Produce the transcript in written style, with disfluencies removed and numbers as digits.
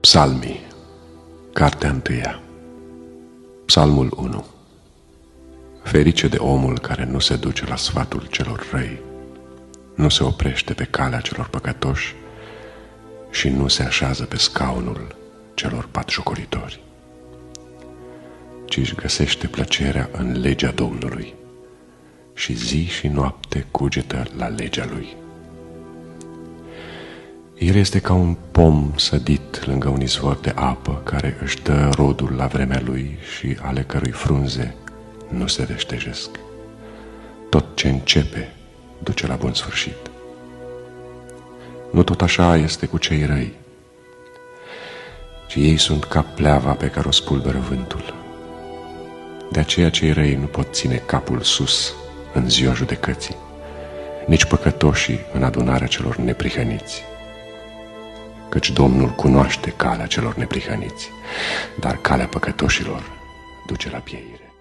Psalmii, cartea 1. Psalmul 1. Ferice de omul care nu se duce la sfatul celor răi, nu se oprește pe calea celor păcătoși și nu se așează pe scaunul celor batjocoritori, ci își găsește plăcerea în legea Domnului și zi și noapte cugetă la legea Lui. El este ca un pom sădit lângă un izvor de apă, care își dă rodul la vremea lui și ale cărui frunze nu se deștejesc. Tot ce începe duce la bun sfârșit. Nu tot așa este cu cei răi, ci ei sunt ca pleava pe care o spulberă vântul. De aceea cei răi nu pot ține capul sus în ziua judecății, nici păcătoșii în adunarea celor neprihăniți. Căci Domnul cunoaște calea celor neprihăniți, dar calea păcătoșilor duce la pieire.